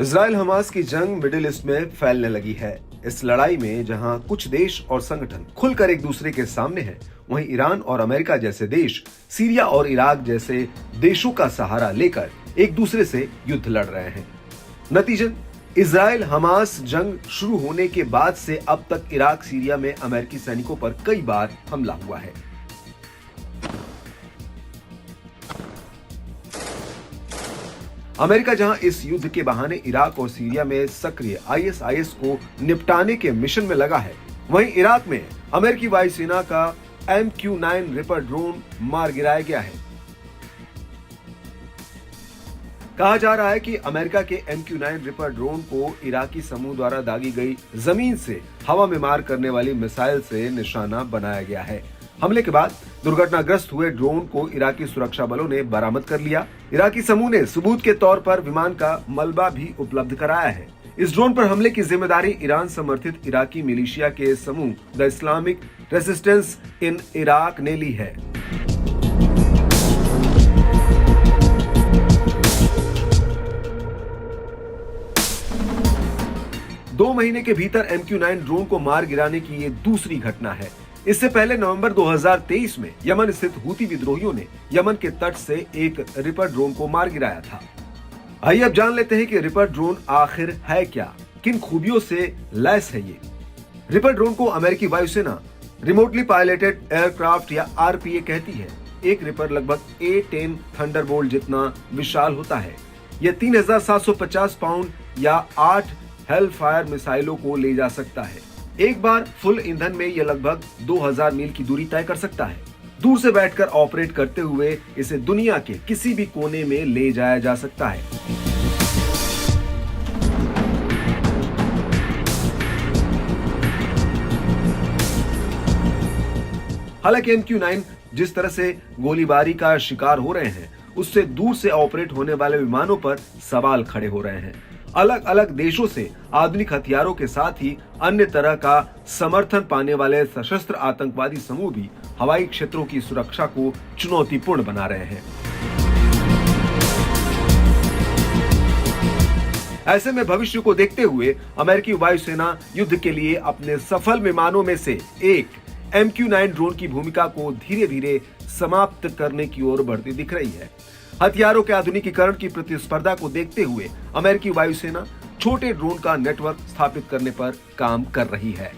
Israel Hamas की जंग middle east में फैलने लगी है। इस लड़ाई में जहां कुछ देश और संगठन खुलकर एक दूसरे के सामने हैं, वहीं ईरान और अमेरिका जैसे देश सीरिया और इराक जैसे देशों का सहारा लेकर एक दूसरे से युद्ध लड़ रहे हैं। नतीजन इजराइल हमास जंग शुरू होने के बाद से अब तक इराक सीरिया में अमेरिकी सैनिकों पर कई बार हमला हुआ है। अमेरिका जहां इस युद्ध के बहाने इराक और सीरिया में सक्रिय आईएसआईएस को निपटाने के मिशन में लगा है, वहीं इराक में अमेरिकी वायुसेना का MQ-9 रिपर ड्रोन मार गिराया गया है। कहा जा रहा है कि अमेरिका के MQ-9 रिपर ड्रोन को इराकी समूह द्वारा दागी गई जमीन से हवा में मार करने वाली मिसाइल से निशाना बनाया गया है। हमले के बाद दुर्घटनाग्रस्त हुए ड्रोन को इराकी सुरक्षा बलों ने बरामद कर लिया। इराकी समूह ने सबूत के तौर पर विमान का मलबा भी उपलब्ध कराया है। इस ड्रोन पर हमले की जिम्मेदारी ईरान समर्थित इराकी मिलिशिया के समूह the Islamic resistance in Iraq ने ली है। दो महीने के भीतर MQ-9 ड्रोन को मार गिराने की ये दूसरी घटना है। इससे पहले नवंबर 2023 में यमन स्थित हूती विद्रोहियों ने यमन के तट से एक रिपर ड्रोन को मार गिराया था। आइए अब जान लेते हैं कि रिपर ड्रोन आखिर है क्या, किन खूबियों से लैस है ये। रिपर ड्रोन को अमेरिकी वायुसेना रिमोटली पायलटेड एयरक्राफ्ट या RPA कहती है। एक रिपर लगभग A-10 थंडरबोल्ट जितना विशाल होता है। यह 3750 पाउंड या 8 हेलफायर मिसाइलों को ले जा सकता है। एक बार फुल ईंधन में यह लगभग 2000 मील की दूरी तय कर सकता है। दूर से बैठकर ऑपरेट करते हुए इसे दुनिया के किसी भी कोने में ले जाया जा सकता है। हालांकि MQ-9 जिस तरह से गोलीबारी का शिकार हो रहे हैं, उससे दूर से ऑपरेट होने वाले विमानों पर सवाल खड़े हो रहे हैं। अलग अलग देशों से आधुनिक हथियारों के साथ ही अन्य तरह का समर्थन पाने वाले सशस्त्र आतंकवादी समूह भी हवाई क्षेत्रों की सुरक्षा को चुनौतीपूर्ण बना रहे हैं। ऐसे में भविष्य को देखते हुए अमेरिकी वायुसेना युद्ध के लिए अपने सफल विमानों में से एक MQ-9 ड्रोन की भूमिका को धीरे धीरे समाप्त करने की ओर बढ़ती दिख रही है। हथियारों के आधुनिकीकरण की प्रतिस्पर्धा को देखते हुए अमेरिकी वायुसेना छोटे ड्रोन का नेटवर्क स्थापित करने पर काम कर रही है।